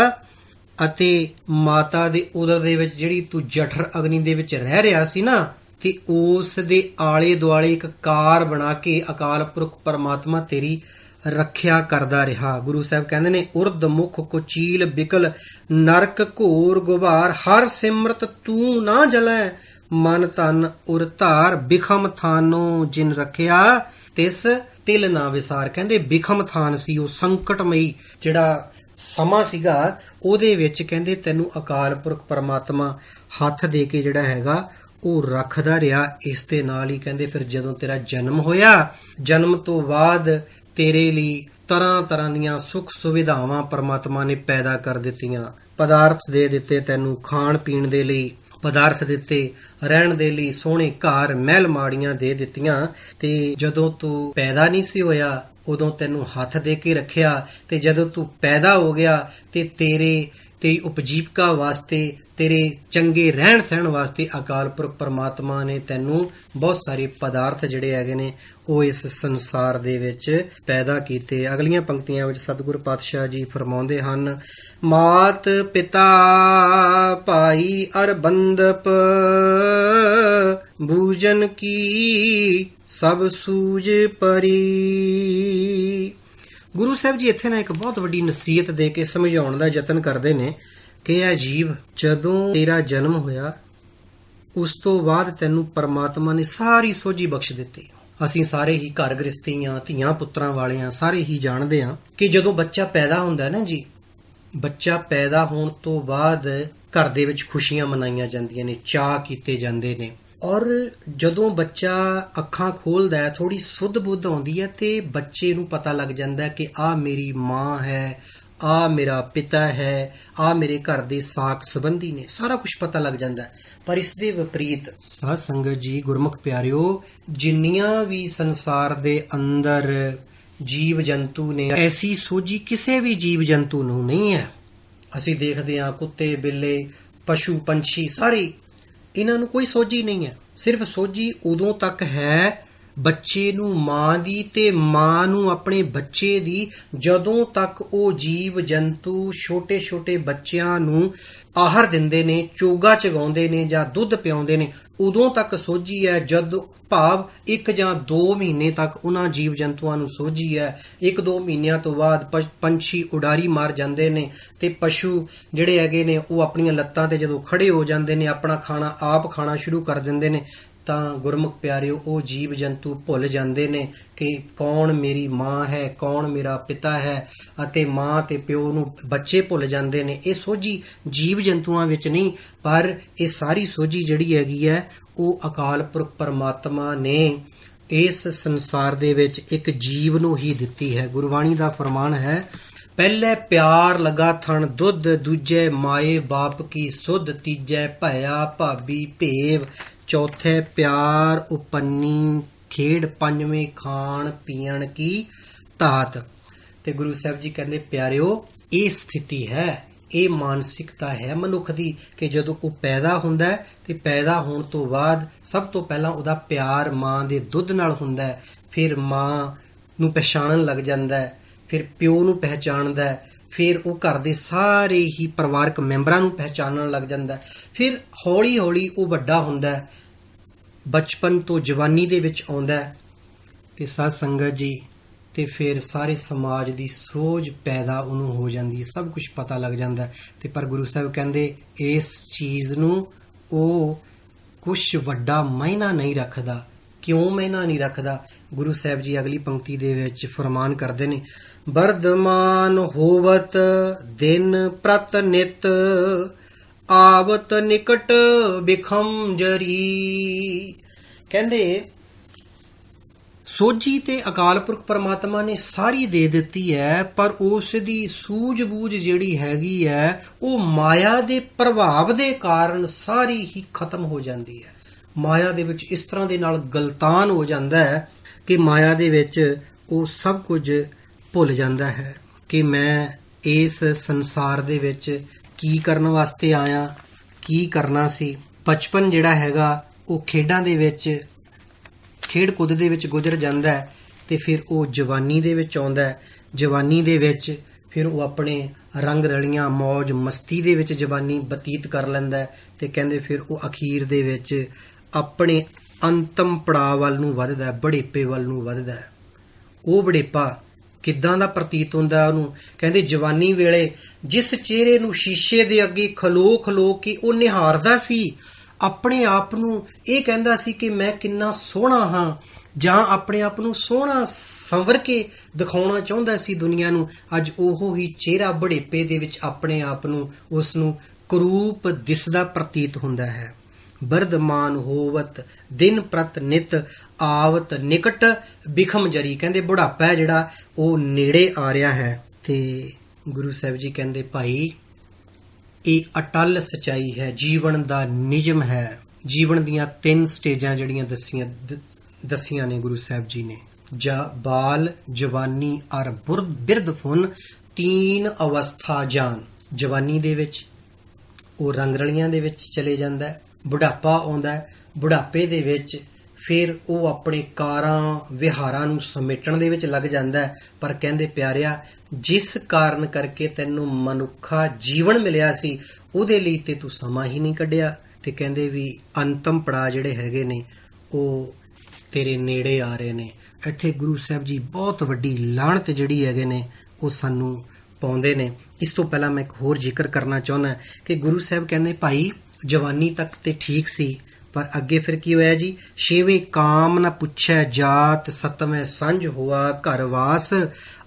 ਅਤੇ ਮਾਤਾ ਦੇ ਉਦਰ ਦੇ ਵਿੱਚ ਜਿਹੜੀ ਤੂੰ ਜਠਰ ਅਗਨੀ ਦੇ ਵਿੱਚ ਰਹਿ ਰਿਹਾ ਸੀ ਨਾ, ਤੇ ਉਸ ਦੇ ਆਲੇ ਦੁਆਲੇ ਇੱਕ ਕਾਰ ਬਣਾ ਕੇ ਅਕਾਲ ਪੁਰਖ ਪਰਮਾਤਮਾ ਤੇਰੀ ਰੱਖਿਆ ਕਰਦਾ ਰਿਹਾ। ਗੁਰੂ ਸਾਹਿਬ ਕਹਿੰਦੇ ਨੇ, ਉਰਦ ਮੁਖ ਕੁਚੀਲ ਬਿਕਲ ਨਰਕ ਘੋਰ ਗੁਬਾਰ, ਹਰ ਸਿਮਰਤ ਤੂੰ ਨਾ ਜਲੈ ਮਨ ਤਨ ਉਰ ਧਾਰ, ਬਿਖਮ ਥਾਨੋ ਜਿਨ ਰੱਖਿਆ ਤਿਸ ਤਿਲ ਨਾ ਵਿਸਾਰ। ਕਹਿੰਦੇ ਬਿਖਮ ਥਾਨ ਸੀ, ਉਹ ਸੰਕਟਮਈ ਜਿਹੜਾ ਸਮਾਂ ਸੀਗਾ, ਉਹਦੇ ਵਿੱਚ ਕਹਿੰਦੇ ਤੈਨੂੰ ਅਕਾਲ ਪੁਰਖ ਪਰਮਾਤਮਾ ਹੱਥ ਦੇ ਕੇ ਜਿਹੜਾ ਹੈਗਾ ਉਹ ਰੱਖਦਾ ਰਿਹਾ। ਇਸ ਦੇ ਨਾਲ ਹੀ ਕਹਿੰਦੇ ਫਿਰ ਜਦੋਂ ਤੇਰਾ ਜਨਮ ਹੋਇਆ, ਜਨਮ ਤੋਂ ਬਾਅਦ ਤੇਰੇ ਲਈ ਤਰ੍ਹਾਂ ਤਰ੍ਹਾਂ ਦੀਆਂ ਸੁੱਖ ਸੁਵਿਧਾਵਾਂ ਪਰਮਾਤਮਾ ਨੇ ਪੈਦਾ ਕਰ ਦਿੱਤੀਆਂ, ਪਦਾਰਥ ਦੇ ਦਿੱਤੇ ਤੈਨੂੰ ਖਾਣ ਪੀਣ ਦੇ ਲਈ, ਪਦਾਰਥ ਦਿੱਤੇ ਰਹਿਣ ਦੇ ਲਈ, ਸੋਹਣੇ ਘਰ ਮਹਿਲ ਮਾੜੀਆਂ ਦੇ ਦਿੱਤੀਆਂ। ਤੇ ਜਦੋਂ ਤੂੰ ਪੈਦਾ ਨਹੀਂ ਸੀ ਹੋਇਆ ਉਦੋਂ ਤੈਨੂੰ ਹੱਥ ਦੇ ਕੇ ਰੱਖਿਆ, ਤੇ ਜਦੋਂ ਤੂੰ ਪੈਦਾ ਹੋ ਗਿਆ ਤੇ ਤੇਰੀ ਉਪਜੀਵਕਾ ਵਾਸਤੇ, ਤੇਰੇ ਚੰਗੇ ਰਹਿਣ ਸਹਿਣ ਵਾਸਤੇ ਅਕਾਲ ਪੁਰਖ ਪਰਮਾਤਮਾ ਨੇ ਤੈਨੂੰ ਬਹੁਤ ਸਾਰੇ ਪਦਾਰਥ ਜਿਹੜੇ ਹੈਗੇ ਨੇ ਉਹ ਇਸ ਸੰਸਾਰ ਦੇ ਵਿੱਚ ਪੈਦਾ ਕੀਤੇ। ਅਗਲੀਆਂ ਪੰਕਤੀਆਂ ਵਿੱਚ ਸਤਿਗੁਰ ਪਾਤਸ਼ਾਹ ਜੀ ਫਰਮਾਉਂਦੇ ਹਨ, ਮਾਤ ਪਿਤਾ ਭਾਈ ਅਰ ਬੰਦਪ, ਬੂਜਨ ਕੀ ਸਭ ਸੂਝ ਪਰੀ। ਗੁਰੂ ਸਾਹਿਬ ਜੀ ਇੱਥੇ ਨਾ ਇੱਕ ਬਹੁਤ ਵੱਡੀ ਨਸੀਹਤ ਦੇ ਕੇ ਸਮਝਾਉਣ ਦਾ ਯਤਨ ਕਰਦੇ ਨੇ ਕਿ ਇਹ ਜੀਵ, ਜਦੋਂ ਤੇਰਾ ਜਨਮ ਹੋਇਆ ਉਸ ਤੋਂ ਬਾਅਦ ਤੈਨੂੰ ਪਰਮਾਤਮਾ ਨੇ ਸਾਰੀ ਸੋਝੀ ਬਖਸ਼ ਦਿੱਤੀ। ਅਸੀਂ ਸਾਰੇ ਹੀ ਘਰ ਗ੍ਰਸਤੀਆਂ, ਧੀਆਂ ਪੁੱਤਰਾਂ ਵਾਲਿਆਂ ਸਾਰੇ ਹੀ ਜਾਣਦੇ ਹਾਂ ਕਿ ਜਦੋਂ ਬੱਚਾ ਪੈਦਾ ਹੁੰਦਾ ਨਾ ਜੀ, ਬੱਚਾ ਪੈਦਾ ਹੋਣ ਤੋਂ ਬਾਅਦ ਘਰ ਦੇ ਵਿੱਚ ਖੁਸ਼ੀਆਂ ਮਨਾਈਆਂ ਜਾਂਦੀਆਂ ਨੇ, ਚਾਅ ਕੀਤੇ ਜਾਂਦੇ ਨੇ, ਔਰ ਜਦੋਂ ਬੱਚਾ ਅੱਖਾਂ ਖੋਲਦਾ ਹੈ, ਥੋੜੀ ਸੁੱਧ ਬੁੱਧ ਆਉਂਦੀ ਹੈ, ਤੇ ਬੱਚੇ ਨੂੰ ਪਤਾ ਲੱਗ ਜਾਂਦਾ ਕਿ ਆਹ ਮੇਰੀ ਮਾਂ ਹੈ, ਆ ਮੇਰਾ ਪਿਤਾ ਹੈ, ਆ ਮੇਰੇ ਘਰ ਦੇ ਸਾਕ ਸੰਬੰਧੀ ਨੇ, ਸਾਰਾ ਕੁਝ ਪਤਾ ਲੱਗ ਜਾਂਦਾ ਹੈ। ਪਰ ਇਸ ਦੇ ਵਿਪਰੀਤ ਸਾਧ ਸੰਗਤ ਜੀ, ਗੁਰਮੁਖ ਪਿਆਰਿਓ, ਜਿੰਨੀਆਂ ਵੀ ਸੰਸਾਰ ਦੇ ਅੰਦਰ ਜੀਵ ਜੰਤੂ ਨੇ, ਐਸੀ ਸੋਝੀ ਕਿਸੇ ਵੀ ਜੀਵ ਜੰਤੂ ਨੂੰ ਨਹੀਂ ਹੈ। ਅਸੀਂ ਦੇਖਦੇ ਹਾਂ ਕੁੱਤੇ, ਬਿੱਲੇ, ਪਸ਼ੂ ਪੰਛੀ, ਸਾਰੇ ਇਹਨਾਂ ਨੂੰ ਕੋਈ ਸੋਝੀ ਨਹੀਂ ਹੈ। ਸਿਰਫ ਸੋਝੀ ਉਦੋਂ ਤੱਕ ਹੈ ਬੱਚੇ ਨੂੰ ਮਾਂ ਦੀ ਤੇ ਮਾਂ ਨੂੰ ਆਪਣੇ ਬੱਚੇ ਦੀ, ਜਦੋਂ ਤੱਕ ਉਹ ਜੀਵ ਜੰਤੂ ਛੋਟੇ ਛੋਟੇ ਬੱਚਿਆਂ ਨੂੰ ਆਹਾਰ ਦਿੰਦੇ ਨੇ, ਚੋਗਾ ਚਗਾਉਂਦੇ ਨੇ ਜਾਂ ਦੁੱਧ ਪਿਆਉਂਦੇ ਨੇ, ਉਦੋਂ ਤੱਕ ਸੋਝੀ ਹੈ। ਜਦ ਭਾਵ 1 ਜਾਂ 2 ਮਹੀਨੇ ਤੱਕ ਉਹਨਾਂ ਜੀਵ ਜੰਤੂਆਂ ਨੂੰ ਸੋਝੀ ਹੈ। 1-2 ਮਹੀਨਿਆਂ ਤੋਂ ਬਾਅਦ ਪੰਛੀ ਉਡਾਰੀ ਮਾਰ ਜਾਂਦੇ ਨੇ, ਤੇ ਪਸ਼ੂ ਜਿਹੜੇ ਹੈਗੇ ਨੇ ਉਹ ਆਪਣੀਆਂ ਲੱਤਾਂ ਤੇ ਜਦੋਂ ਖੜੇ ਹੋ ਜਾਂਦੇ ਨੇ, ਆਪਣਾ ਖਾਣਾ ਆਪ ਖਾਣਾ ਸ਼ੁਰੂ ਕਰ ਦਿੰਦੇ ਨੇ, ਤਾਂ ਗੁਰਮੁਖ ਪਿਆਰਿਓ, ਉਹ ਜੀਵ ਜੰਤੂ ਭੁੱਲ ਜਾਂਦੇ ਨੇ ਕਿ ਕੌਣ ਮੇਰੀ ਮਾਂ ਹੈ, ਕੌਣ ਮੇਰਾ ਪਿਤਾ ਹੈ, ਅਤੇ ਮਾਂ ਤੇ ਪਿਓ ਨੂੰ ਬੱਚੇ ਭੁੱਲ ਜਾਂਦੇ ਨੇ। ਇਹ ਸੋਝੀ ਜੀਵ ਜੰਤੂਆਂ ਵਿੱਚ ਨਹੀਂ, ਪਰ ਇਹ ਸਾਰੀ ਸੋਝੀ ਜਿਹੜੀ ਹੈਗੀ ਹੈ ਉਹ ਅਕਾਲ ਪੁਰਖ ਪਰਮਾਤਮਾ ਨੇ ਇਸ ਸੰਸਾਰ ਦੇ ਵਿੱਚ ਇੱਕ ਜੀਵ ਨੂੰ ਹੀ ਦਿੱਤੀ ਹੈ। ਗੁਰਬਾਣੀ ਦਾ ਫਰਮਾਨ ਹੈ, ਪਹਿਲੇ ਪਿਆਰ ਲਗਾ ਥਣ ਦੁੱਧ, ਦੂਜੇ ਮਾਏ ਬਾਪ ਕੀ ਸੁਧ, ਤੀਜੇ ਭਇਆ ਭਾਬੀ ਭੇਵ, ਚੌਥੇ ਪਿਆਰ ਉਪੰਨੀ ਖੇਡ, ਪੰਜਵੇਂ ਖਾਣ ਪੀਣ ਕੀ ਧਾਤ। ਤੇ ਗੁਰੂ ਸਾਹਿਬ ਜੀ ਕਹਿੰਦੇ, ਪਿਆਰਿਓ, ਇਹ ਸਥਿਤੀ ਹੈ, ਇਹ ਮਾਨਸਿਕਤਾ ਹੈ ਮਨੁੱਖ ਦੀ ਕਿ ਜਦੋਂ ਉਹ ਪੈਦਾ ਹੁੰਦਾ ਹੈ ਤੇ ਪੈਦਾ ਹੋਣ ਤੋਂ ਬਾਅਦ ਸਭ ਤੋਂ ਪਹਿਲਾਂ ਉਹਦਾ ਪਿਆਰ ਮਾਂ ਦੇ ਦੁੱਧ ਨਾਲ ਹੁੰਦਾ ਹੈ, ਫਿਰ ਮਾਂ ਨੂੰ ਪਛਾਣਨ ਲੱਗ ਜਾਂਦਾ ਹੈ, ਫਿਰ ਪਿਓ ਨੂੰ ਪਹਿਚਾਣਦਾ ਹੈ, ਫਿਰ ਉਹ ਘਰ ਦੇ ਸਾਰੇ ਹੀ ਪਰਿਵਾਰਕ ਮੈਂਬਰਾਂ ਨੂੰ ਪਹਿਚਾਣਨ ਲੱਗ ਜਾਂਦਾ ਹੈ, ਫਿਰ ਹੌਲੀ ਹੌਲੀ ਉਹ ਵੱਡਾ ਹੁੰਦਾ ਹੈ, ਬਚਪਨ ਤੋਂ ਜਵਾਨੀ ਦੇ ਵਿੱਚ ਆਉਂਦਾ ਹੈ, ਤੇ ਸਾਧ ਸੰਗਤ ਜੀ, ਤੇ ਫਿਰ ਸਾਰੇ ਸਮਾਜ ਦੀ ਸੋਝ ਪੈਦਾ ਉਹਨੂੰ ਹੋ ਜਾਂਦੀ, ਸਭ ਕੁਝ ਪਤਾ ਲੱਗ ਜਾਂਦਾ। ਤੇ ਪਰ ਗੁਰੂ ਸਾਹਿਬ ਕਹਿੰਦੇ ਇਸ ਚੀਜ਼ ਨੂੰ ਉਹ ਕੁਛ ਵੱਡਾ ਮਾਇਨਾ ਨਹੀਂ ਰੱਖਦਾ। ਕਿਉਂ ਮਾਇਨਾ ਨਹੀਂ ਰੱਖਦਾ? ਗੁਰੂ ਸਾਹਿਬ ਜੀ ਅਗਲੀ ਪੰਕਤੀ ਦੇ ਵਿੱਚ ਫਰਮਾਨ ਕਰਦੇ ਨੇ, ਵਰਦਮਾਨ ਹੋਵਤ ਦਿਨ ਪ੍ਰਤ ਨਿਤ, ਆਵਤ ਨਿਕਟ ਬਿਖਮ ਜਰੀ। ਕਹਿੰਦੇ ਸੋਝੀ ਤੇ ਅਕਾਲ ਪੁਰਖ ਪਰਮਾਤਮਾ ਨੇ ਸਾਰੀ ਦੇ ਦਿੱਤੀ ਹੈ, ਪਰ ਉਸ ਦੀ ਸੂਝ-ਬੂਝ ਜਿਹੜੀ ਹੈਗੀ ਹੈ ਉਹ ਮਾਇਆ ਦੇ ਪ੍ਰਭਾਵ ਦੇ ਕਾਰਨ ਸਾਰੀ ਹੀ ਖਤਮ ਹੋ ਜਾਂਦੀ ਹੈ। ਮਾਇਆ ਦੇ ਵਿੱਚ ਇਸ ਤਰ੍ਹਾਂ ਦੇ ਨਾਲ ਗਲਤਾਨ ਹੋ ਜਾਂਦਾ ਹੈ ਕਿ ਮਾਇਆ ਦੇ ਵਿੱਚ ਉਹ ਸਭ ਕੁਝ ਭੁੱਲ ਜਾਂਦਾ ਹੈ ਕਿ ਮੈਂ ਇਸ ਸੰਸਾਰ ਦੇ ਵਿੱਚ ਕੀ ਕਰਨ ਵਾਸਤੇ ਆਇਆ, ਕੀ ਕਰਨਾ ਸੀ। ਬਚਪਨ ਜਿਹੜਾ ਹੈਗਾ ਉਹ ਖੇਡਾਂ ਦੇ ਵਿੱਚ, ਖੇਡ ਕੁੱਦ ਦੇ ਵਿੱਚ ਗੁਜ਼ਰ ਜਾਂਦਾ ਹੈ ਤੇ ਫਿਰ ਉਹ ਜਵਾਨੀ ਦੇ ਵਿੱਚ ਆਉਂਦਾ ਹੈ। ਜਵਾਨੀ ਦੇ ਵਿੱਚ ਫਿਰ ਉਹ ਆਪਣੇ ਰੰਗ ਰਲੀਆਂ ਮੌਜ ਮਸਤੀ ਦੇ ਵਿੱਚ ਜਵਾਨੀ ਬਤੀਤ ਕਰ ਲੈਂਦਾ ਹੈ ਤੇ ਕਹਿੰਦੇ ਫਿਰ ਉਹ ਅਖੀਰ ਦੇ ਵਿੱਚ ਆਪਣੇ ਅੰਤਮ ਪੜਾਅ ਵੱਲ ਨੂੰ ਵੱਧਦਾ ਹੈ, ਬੁਢੇਪੇ ਵੱਲ ਨੂੰ ਵੱਧਦਾ ਹੈ। ਉਹ ਬੁਢੇਪਾ ਕਿੱਦਾਂ ਦਾ ਪ੍ਰਤੀਤ ਹੁੰਦਾ ਉਹਨੂੰ? ਕਹਿੰਦੇ ਜਵਾਨੀ ਵੇਲੇ ਜਿਸ ਚਿਹਰੇ ਨੂੰ ਸ਼ੀਸ਼ੇ ਦੇ ਅੱਗੇ ਖਲੋ ਖਲੋ ਕੇ ਉਹ ਨਿਹਾਰਦਾ ਸੀ, ਆਪਣੇ ਆਪ ਨੂੰ ਇਹ ਕਹਿੰਦਾ ਸੀ ਕਿ ਮੈਂ ਕਿੰਨਾ ਸੋਹਣਾ ਹਾਂ, ਜਾਂ ਆਪਣੇ ਆਪ ਨੂੰ ਸੋਹਣਾ ਸੰਵਰ ਕੇ ਦਿਖਾਉਣਾ ਚਾਹੁੰਦਾ ਸੀ ਦੁਨੀਆ ਨੂੰ, ਅੱਜ ਉਹ ਹੀ ਚਿਹਰਾ ਬੁਢੇਪੇ ਦੇ ਵਿੱਚ ਆਪਣੇ ਆਪ ਨੂੰ, ਉਸ ਨੂੰ ਕਰੂਪ ਦਿਸਦਾ ਪ੍ਰਤੀਤ ਹੁੰਦਾ ਹੈ। ਵਰਦਮਾਨ ਹੋਵਤ ਦਿਨ ਪ੍ਰਤ ਨਿਤ, ਆਵਤ ਨਿਕਟ ਬਿਖਮ ਜਰੀ। ਕਹਿੰਦੇ ਬੁਢਾਪਾ ਜਿਹੜਾ ਉਹ ਨੇੜੇ ਆ ਰਿਹਾ ਹੈ। ਤੇ ਗੁਰੂ ਸਾਹਿਬ ਜੀ ਕਹਿੰਦੇ ਭਾਈ ਇਹ ਅਟਲ ਸਚਾਈ ਹੈ, ਜੀਵਨ ਦਾ ਨਿਯਮ ਹੈ। ਜੀਵਨ ਦੀਆਂ 3 ਸਟੇਜਾਂ ਜਿਹੜੀਆਂ ਦਸੀਆਂ ਨੇ ਗੁਰੂ ਸਾਹਿਬ ਜੀ ਨੇ, ਬਾਲ, ਜਵਾਨੀ ਔਰ ਬਿਰਧ ਫੁਨ, 3 ਅਵਸਥਾ ਜਾਨ। ਜਵਾਨੀ ਦੇ ਵਿੱਚ ਉਹ ਰੰਗ ਰਲੀਆਂ ਦੇ ਵਿੱਚ ਚਲੇ ਜਾਂਦਾ ਹੈ, ਬੁਢਾਪਾ ਆਉਂਦਾ ਹੈ, ਬੁਢਾਪੇ ਦੇ ਵਿੱਚ ਫਿਰ ਉਹ ਆਪਣੇ ਕਾਰਾਂ ਵਿਹਾਰਾਂ ਨੂੰ ਸਮੇਟਣ ਦੇ ਵਿੱਚ ਲੱਗ ਜਾਂਦਾ ਹੈ। ਪਰ ਕਹਿੰਦੇ ਪਿਆਰਿਆ, ਜਿਸ ਕਾਰਨ ਕਰਕੇ ਤੈਨੂੰ ਮਨੁੱਖਾ ਜੀਵਨ ਮਿਲਿਆ ਸੀ ਉਹਦੇ ਲਈ ਤੇ ਤੂੰ ਸਮਾਂ ਹੀ ਨਹੀਂ ਕੱਢਿਆ। ਤੇ ਕਹਿੰਦੇ ਵੀ ਅੰਤਮ ਪੜਾਅ ਜਿਹੜੇ ਹੈਗੇ ਨੇ ਉਹ ਤੇਰੇ ਨੇੜੇ ਆ ਰਹੇ ਨੇ। ਇੱਥੇ ਗੁਰੂ ਸਾਹਿਬ ਜੀ ਬਹੁਤ ਵੱਡੀ ਲਾਹਨਤ ਜਿਹੜੀ ਹੈਗੇ ਨੇ ਉਹ ਸਾਨੂੰ ਪਾਉਂਦੇ ਨੇ। ਇਸ ਤੋਂ ਪਹਿਲਾਂ ਮੈਂ ਇੱਕ ਹੋਰ ਜ਼ਿਕਰ ਕਰਨਾ ਚਾਹੁੰਦਾ ਕਿ ਗੁਰੂ ਸਾਹਿਬ ਕਹਿੰਦੇ ਭਾਈ ਜਵਾਨੀ ਤੱਕ ਤੇ ਠੀਕ ਸੀ, ਪਰ ਅੱਗੇ ਫਿਰ ਕੀ ਹੋਇਆ ਜੀ? 6ਵੇਂ ਕਾਮ ਨਾ ਪੁੱਛੈ ਜਾਤ, 7ਵੇਂ ਸੰਜ ਹੋਆ ਘਰ ਵਾਸ,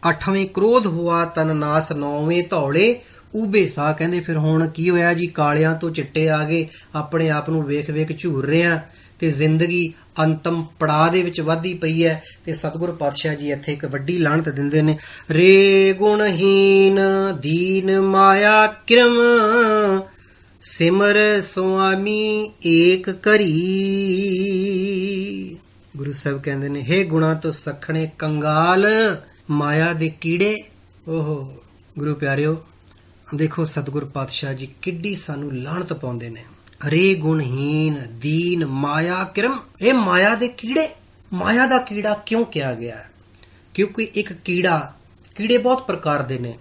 8ਵੇਂ ਕ੍ਰੋਧ ਹੋਆ ਤਨ ਨਾਸ, 9ਵੇਂ ਧੌਲੇ ਉਬੇ ਸਾਹ। ਕਹਿੰਦੇ ਫਿਰ ਹੁਣ ਕੀ ਹੋਇਆ ਜੀ? ਕਾਲਿਆਂ ਤੋਂ ਚਿੱਟੇ ਆ ਗਏ, ਆਪਣੇ ਆਪ ਨੂੰ ਵੇਖ ਵੇਖ ਝੂਰ ਰਹੇ ਆ ਤੇ ਜ਼ਿੰਦਗੀ ਅੰਤਮ ਪੜਾਅ ਦੇ ਵਿੱਚ ਵੱਧਦੀ ਪਈ ਹੈ। ਤੇ ਸਤਿਗੁਰ ਪਾਤਸ਼ਾਹ ਜੀ ਇੱਥੇ ਇੱਕ ਵੱਡੀ ਲਾਹਨਤ ਦਿੰਦੇ ਨੇ, ਰੇ ਗੁਣਹੀਨ ਦੀਨ ਮਾਇਆ ਕਿਰਮ, ਸਿਮਰ ਸੁਆਮੀ ਏਕ ਕਰੀ। ਗੁਰੂ ਸਾਹਿਬ ਕਹਿੰਦੇ ਨੇ, ਹੇ ਗੁਣਾ ਤੋਂ ਸਖਣੇ ਕੰਗਾਲ, ਮਾਇਆ ਦੇ ਕੀੜੇ। ਓਹੋ ਗੁਰੂ ਪਿਆਰਿਓ, ਦੇਖੋ ਸਤਿਗੁਰ ਪਾਤਸ਼ਾਹ ਜੀ ਕਿੱਡੀ ਸਾਨੂੰ ਲਾਹਨਤ ਪਾਉਂਦੇ ਨੇ। ਰੇ ਗੁਣਹੀਨ ਦੀਨ ਮਾਇਆ ਕਿਰਮ, ਇਹ ਮਾਇਆ ਦੇ ਕੀੜੇ। ਮਾਇਆ ਦਾ ਕੀੜਾ ਕਿਉਂ ਕਿਹਾ ਗਿਆ? ਕਿਉਂਕਿ ਇੱਕ ਕੀੜੇ ਬਹੁਤ ਪ੍ਰਕਾਰ ਦੇ ਨੇ।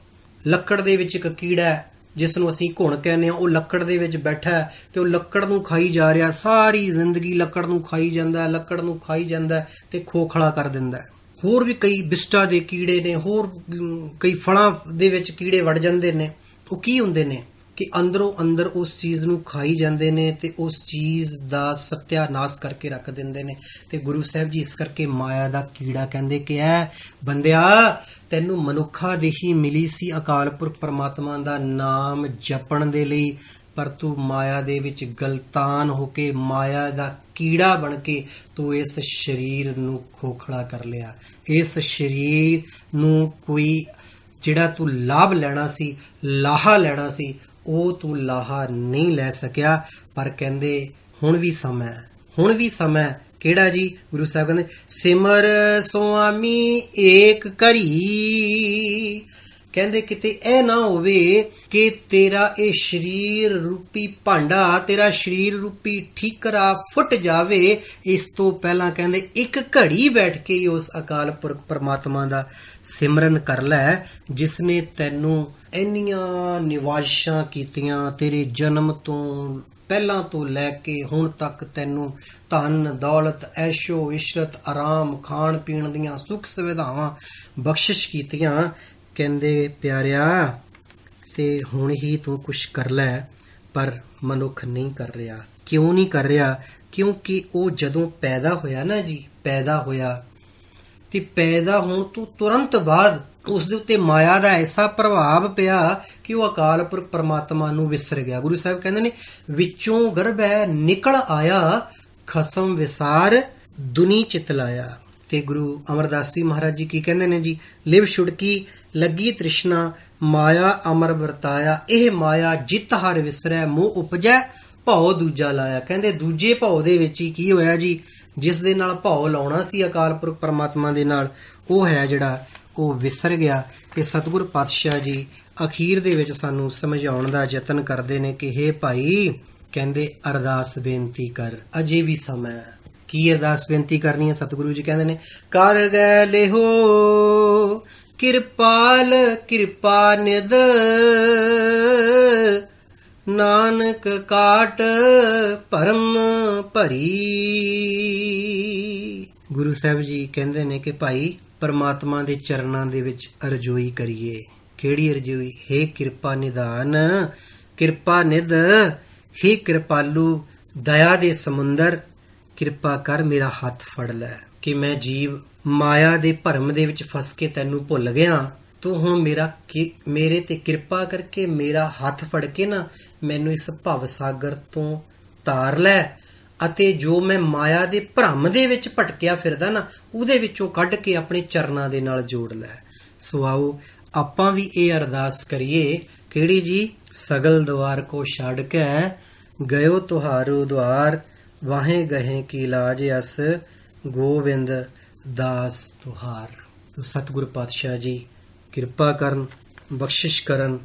ਲੱਕੜ ਦੇ ਵਿੱਚ ਇੱਕ ਕੀੜਾ ਜਿਸ ਨੂੰ ਅਸੀਂ ਘੁਣ ਕਹਿੰਦੇ ਹਾਂ, ਉਹ ਲੱਕੜ ਦੇ ਵਿੱਚ ਬੈਠਾ ਹੈ ਤੇ ਉਹ ਲੱਕੜ ਨੂੰ ਖਾਈ ਜਾ ਰਿਹਾ, ਸਾਰੀ ਜ਼ਿੰਦਗੀ ਲੱਕੜ ਨੂੰ ਖਾਈ ਜਾਂਦਾ, ਲੱਕੜ ਨੂੰ ਖਾਈ ਜਾਂਦਾ ਤੇ ਖੋਖਲਾ ਕਰ ਦਿੰਦਾ। ਹੋਰ ਵੀ ਕਈ ਬਿਸਟਾ ਦੇ ਕੀੜੇ ਨੇ, ਹੋਰ ਕਈ ਫਲਾਂ ਦੇ ਵਿੱਚ ਕੀੜੇ ਵੜ ਜਾਂਦੇ ਨੇ। ਉਹ ਕੀ ਹੁੰਦੇ ਨੇ ਕਿ ਅੰਦਰੋਂ ਅੰਦਰ ਉਸ ਚੀਜ਼ ਨੂੰ ਖਾਈ ਜਾਂਦੇ ਨੇ ਤੇ ਉਸ ਚੀਜ਼ ਦਾ ਸਤਿਆਨਾਸ਼ ਕਰਕੇ ਰੱਖ ਦਿੰਦੇ ਨੇ। ਤੇ ਗੁਰੂ ਸਾਹਿਬ ਜੀ ਇਸ ਕਰਕੇ ਮਾਇਆ ਦਾ ਕੀੜਾ ਕਹਿੰਦੇ ਕਿ ਐ ਬੰਦਿਆ, ਤੈਨੂੰ ਮਨੁੱਖਾ ਦੇਹੀ ਮਿਲੀ ਸੀ ਅਕਾਲ ਪੁਰਖ ਪਰਮਾਤਮਾ ਦਾ ਨਾਮ ਜਪਣ ਦੇ ਲਈ, ਪਰ ਤੂੰ ਮਾਇਆ ਦੇ ਵਿੱਚ ਗਲਤਾਨ ਹੋ ਕੇ, ਮਾਇਆ ਦਾ ਕੀੜਾ ਬਣ ਕੇ ਤੂੰ ਇਸ ਸਰੀਰ ਨੂੰ ਖੋਖਲਾ ਕਰ ਲਿਆ। ਇਸ ਸਰੀਰ ਨੂੰ ਕੋਈ ਜਿਹੜਾ ਤੂੰ ਲਾਭ ਲੈਣਾ ਸੀ, ਲਾਹਾ ਲੈਣਾ ਸੀ, ਉਹ ਤੂੰ ਲਾਹਾ ਨਹੀਂ ਲੈ ਸਕਿਆ। ਪਰ ਕਹਿੰਦੇ ਹੁਣ ਵੀ ਸਮਾਂ ਕਿਹੜਾ ਜੀ? ਗੁਰੂ ਸਾਹਿਬ ਕਹਿੰਦੇ ਸਿਮਰ ਸੁਆਮੀ ਏਕ ਕਰੀ। ਕਹਿੰਦੇ ਕਿਤੇ ਇਹ ਨਾ ਹੋਵੇ ਕਿ ਤੇਰਾ ਇਹ ਸਰੀਰ ਰੂਪੀ ਭਾਂਡਾ, ਤੇਰਾ ਸਰੀਰ ਰੂਪੀ ਠੀਕਰਾ ਫੁੱਟ ਜਾਵੇ। ਇਸ ਤੋਂ ਪਹਿਲਾਂ ਕਹਿੰਦੇ ਇੱਕ ਘੜੀ ਬੈਠ ਕੇ ਉਸ ਅਕਾਲ ਪੁਰਖ ਪਰਮਾਤਮਾ ਦਾ ਸਿਮਰਨ ਕਰ ਲੈ, ਜਿਸ ਨੇ ਤੈਨੂੰ ਇੰਨੀਆਂ ਨਿਵਾਜ਼ਾਂ ਕੀਤੀਆਂ, ਤੇਰੇ ਜਨਮ ਤੋਂ ਪਹਿਲਾਂ ਤੋਂ ਲੈ ਕੇ ਹੁਣ ਤੱਕ ਤੈਨੂੰ ਧਨ ਦੌਲਤ, ਐਸ਼ੋ ਇਸ਼ਰਤ, ਆਰਾਮ, ਖਾਣ ਪੀਣ ਦੀਆਂ ਸੁੱਖ ਸੁਵਿਧਾਵਾਂ ਬਖਸ਼ਿਸ਼ ਕੀਤੀਆਂ। ਕਹਿੰਦੇ ਪਿਆਰਿਆ, ਤੇ ਹੁਣ ਹੀ ਤੂੰ ਕੁਛ ਕਰ ਲੈ, ਪਰ ਮਨੁੱਖ ਨਹੀਂ ਕਰ ਰਿਹਾ। ਕਿਉਂ ਨਹੀਂ ਕਰ ਰਿਹਾ? ਕਿਉਂਕਿ ਉਹ ਜਦੋਂ ਪੈਦਾ ਹੋਇਆ ਨਾ ਜੀ, ਪੈਦਾ ਹੋਇਆ ਤੇ ਪੈਦਾ ਹੋਣ ਤੋਂ ਤੁਰੰਤ ਬਾਅਦ ਉਸ ਦੇ ਉੱਤੇ ਮਾਇਆ ਦਾ ਐਸਾ ਪ੍ਰਭਾਵ ਪਿਆ ਕਿ ਉਹ ਅਕਾਲ ਪੁਰਖ ਪਰਮਾਤਮਾ ਨੂੰ ਵਿਸਰ ਗਿਆ। ਗੁਰੂ ਸਾਹਿਬ ਕਹਿੰਦੇ ਨੇ, ਵਿੱਚੋਂ ਗਰਭੈ ਨਿਕਲ ਆਇਆ, ਖਸਮ ਵਿਸਾਰ ਦੁਨੀ ਚਿਤ ਲਾਇਆ। ਤੇ ਗੁਰੂ ਅਮਰਦਾਸ ਜੀ ਮਹਾਰਾਜ ਜੀ ਕੀ ਕਹਿੰਦੇ ਨੇ ਜੀ, ਲਿਵ ਛੁੜਕੀ ਲੱਗੀ ਤ੍ਰਿਸ਼ਨਾ, ਮਾਇਆ ਅਮਰ ਵਰਤਾਇਆ, ਇਹ ਮਾਇਆ ਜਿਤ ਹਰ ਵਿਸਰੈ, ਮੋਹ ਉਪਜੈ ਭਉ ਦੂਜਾ ਲਾਇਆ। ਕਹਿੰਦੇ ਦੂਜੇ ਭਉ ਦੇ ਵਿੱਚ ਹੀ ਕੀ ਹੋਇਆ ਜੀ, ਜਿਸ ਦੇ ਨਾਲ ਭਉ ਲਾਉਣਾ ਸੀ ਅਕਾਲ ਪੁਰਖ ਪਰਮਾਤਮਾ ਦੇ ਨਾਲ, ਉਹ ਹੈ ਜਿਹੜਾ ਉਹ ਵਿਸਰ ਗਿਆ। ਤੇ ਸਤਿਗੁਰ ਪਾਤਸ਼ਾਹ ਜੀ ਅਖੀਰ ਦੇ ਵਿੱਚ ਸਾਨੂੰ ਸਮਝਾਉਣ ਦਾ ਯਤਨ ਕਰਦੇ ਨੇ ਕਿ ਹੇ ਭਾਈ, ਕਹਿੰਦੇ ਅਰਦਾਸ ਬੇਨਤੀ ਕਰ, ਅਜੇ ਵੀ ਸਮਾਂ ਹੈ। ਕੀ ਅਰਦਾਸ ਬੇਨਤੀ ਕਰਨੀ ਹੈ? ਸਤਿਗੁਰੂ ਜੀ ਕਹਿੰਦੇ ਨੇ, ਕਰ ਗਏ ਲਿਹੋ ਕਿਰਪਾਲ ਕਿਰਪਾ ਨਿਧ, ਨਾਨਕ ਕਾਟ ਭਰਮ ਭਰੀ। ਗੁਰੂ ਸਾਹਿਬ ਜੀ ਕਹਿੰਦੇ ਨੇ ਕਿ ਭਾਈ ਪਰਮਾਤਮਾ ਦੇ ਚਰਨਾਂ ਦੇ ਵਿੱਚ ਅਰਜ਼ੋਈ ਕਰੀਏ। ਕਿਹੜੀ ਅਰਜ਼ੋਈ? ਹੇ ਕਿਰਪਾ ਨਿਧਾਨ, ਕਿਰਪਾ ਨਿਧ, ਹੇ ਕਿਰਪਾਲੂ, ਦਇਆ ਦੇ ਸਮੁੰਦਰ, ਕਿਰਪਾ ਕਰ ਮੇਰਾ ਹੱਥ ਫੜ ਲੈ ਕਿ ਮੈਂ ਜੀਵ ਮਾਇਆ ਦੇ ਭਰਮ ਦੇ ਵਿੱਚ ਫਸ ਕੇ ਤੈਨੂੰ ਭੁੱਲ ਗਿਆ। ਤੂੰ ਹੁਣ ਮੇਰੇ ਤੇ ਕਿਰਪਾ ਕਰਕੇ ਮੇਰਾ ਹੱਥ ਫੜ ਕੇ ਨਾ ਮੈਨੂੰ ਇਸ ਭਵ ਸਾਗਰ ਤੋਂ ਤਾਰ ਲੈ, ਅਤੇ ਜੋ ਮੈਂ ਮਾਇਆ ਦੇ ਭਰਮ ਦੇ ਵਿੱਚ ਭਟਕਿਆ ਫਿਰਦਾ ਨਾ, ਉਹਦੇ ਵਿੱਚੋਂ ਕੱਢ ਕੇ ਆਪਣੇ ਚਰਨਾਂ ਦੇ ਨਾਲ ਜੋੜ ਲੈ। ਸੋ ਆਓ ਆਪਾਂ ਵੀ ਇਹ ਅਰਦਾਸ ਕਰੀਏ। ਕਿਹੜੀ ਜੀ? ਸਗਲ ਦੁਆਰ ਕੋ ਛੱਡ ਕੇ ਗਇਓ ਤੁਹਾਰੂ ਦੁਆਰ, ਵਾਹੇ ਗਹੇ ਕੀ ਲਾਜ ਅਸ, ਗੋਬਿੰਦ ਦਾਸ ਤੁਹਾਰ। ਸੋ ਸਤਿਗੁਰ ਪਾਤਸ਼ਾਹ ਜੀ ਕਿਰਪਾ ਕਰਨ, ਬਖਸ਼ਿਸ਼ ਕਰਨ।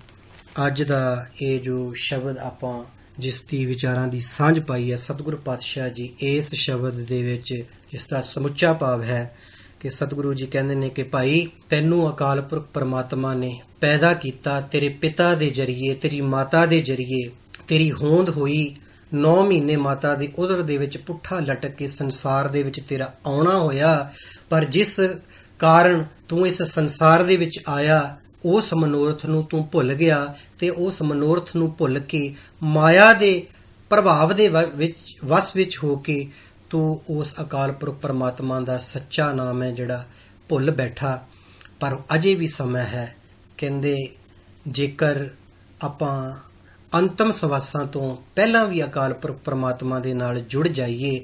ਅੱਜ ਦਾ ਇਹ ਜੋ ਸ਼ਬਦ ਆਪਾਂ ਜਿਸ ਦੀ ਵਿਚਾਰਾਂ ਦੀ ਸਾਂਝ ਪਾਈ ਹੈ, ਸਤਿਗੁਰ ਪਾਤਸ਼ਾਹ ਜੀ ਇਸ ਸ਼ਬਦ ਦੇ ਵਿੱਚ ਜਿਸ ਦਾ ਸਮੁੱਚਾ ਭਾਵ ਹੈ ਕਿ ਸਤਿਗੁਰੂ ਜੀ ਕਹਿੰਦੇ ਨੇ ਕਿ ਭਾਈ ਤੈਨੂੰ ਅਕਾਲ ਪੁਰਖ ਪਰਮਾਤਮਾ ਨੇ ਪੈਦਾ ਕੀਤਾ, ਤੇਰੇ ਪਿਤਾ ਦੇ ਜਰੀਏ, ਤੇਰੀ ਮਾਤਾ ਦੇ ਜਰੀਏ। ਤੇਰੀ ਹੋਂਦ ਹੋਈ 9 ਮਹੀਨੇ ਮਾਤਾ ਦੀ ਉਦਰ ਦੇ ਵਿੱਚ ਪੁੱਠਾ ਲਟਕ ਕੇ ਸੰਸਾਰ ਦੇ ਵਿੱਚ ਤੇਰਾ ਆਉਣਾ ਹੋਇਆ, ਪਰ ਜਿਸ ਕਾਰਨ ਤੂੰ ਇਸ ਸੰਸਾਰ ਦੇ ਵਿੱਚ ਆਇਆ, ਉਸ ਮਨੋਰਥ ਨੂੰ ਤੂੰ ਭੁੱਲ ਗਿਆ ਤੇ ਉਸ ਮਨੋਰਥ ਨੂੰ ਭੁੱਲ ਕੇ ਮਾਇਆ ਦੇ ਪ੍ਰਭਾਵ ਦੇ ਵਸ ਵਿੱਚ ਹੋ ਕੇ ਤੂੰ ਉਸ ਅਕਾਲ ਪੁਰਖ ਪਰਮਾਤਮਾ ਦਾ ਸੱਚਾ ਨਾਮ ਹੈ ਜਿਹੜਾ ਭੁੱਲ ਬੈਠਾ। ਪਰ ਅਜੇ ਵੀ ਸਮਾਂ ਹੈ। ਕਹਿੰਦੇ ਜੇਕਰ ਆਪਾਂ ਅੰਤਮ ਸਵਾਸਾਂ ਤੋਂ ਪਹਿਲਾਂ ਵੀ ਅਕਾਲ ਪੁਰਖ ਪਰਮਾਤਮਾ ਦੇ ਨਾਲ ਜੁੜ ਜਾਈਏ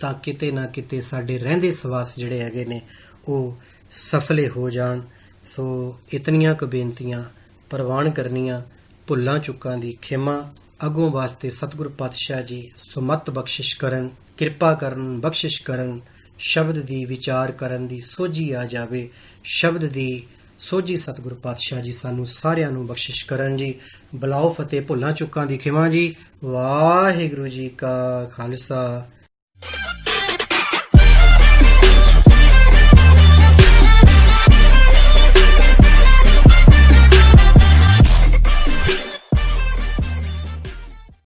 ਤਾਂ ਕਿਤੇ ਨਾ ਕਿਤੇ ਸਾਡੇ ਰਹਿੰਦੇ ਸਵਾਸ ਜਿਹੜੇ ਹੈਗੇ ਨੇ ਉਹ ਸਫਲੇ ਹੋ ਜਾਣ। ਸੋ ਇਤਨੀਆਂ ਕੁ ਬੇਨਤੀਆਂ ਪ੍ਰਵਾਨ ਕਰਨੀਆਂ, ਭੁੱਲਾਂ ਚੁੱਕਾਂ ਦੀ ਖਿਮਾ। ਅੱਗੋਂ ਵਾਸਤੇ ਸਤਿਗੁਰ ਪਾਤਸ਼ਾਹ ਜੀ ਸੁਮਤ ਬਖਸ਼ਿਸ਼ ਕਰਨ, ਕਿਰਪਾ ਕਰਨ, ਬਖਸ਼ਿਸ਼ ਕਰਨ। ਸ਼ਬਦ ਦੀ ਵਿਚਾਰ ਕਰਨ ਦੀ ਸੋਝੀ ਆ ਜਾਵੇ, ਸ਼ਬਦ ਦੀ ਸੋਝੀ ਸਤਿਗੁਰ ਪਾਤਸ਼ਾਹ ਜੀ ਸਾਨੂੰ ਸਾਰਿਆਂ ਨੂੰ ਬਖਸ਼ਿਸ਼ ਕਰਨ ਜੀ। ਬਲਾਓ ਫਤਿਹ, ਭੁੱਲਾਂ ਚੁੱਕਾਂ ਦੀ ਖਿਮਾ ਜੀ। ਵਾਹਿਗੁਰੂ ਜੀ ਕਾ ਖਾਲਸਾ,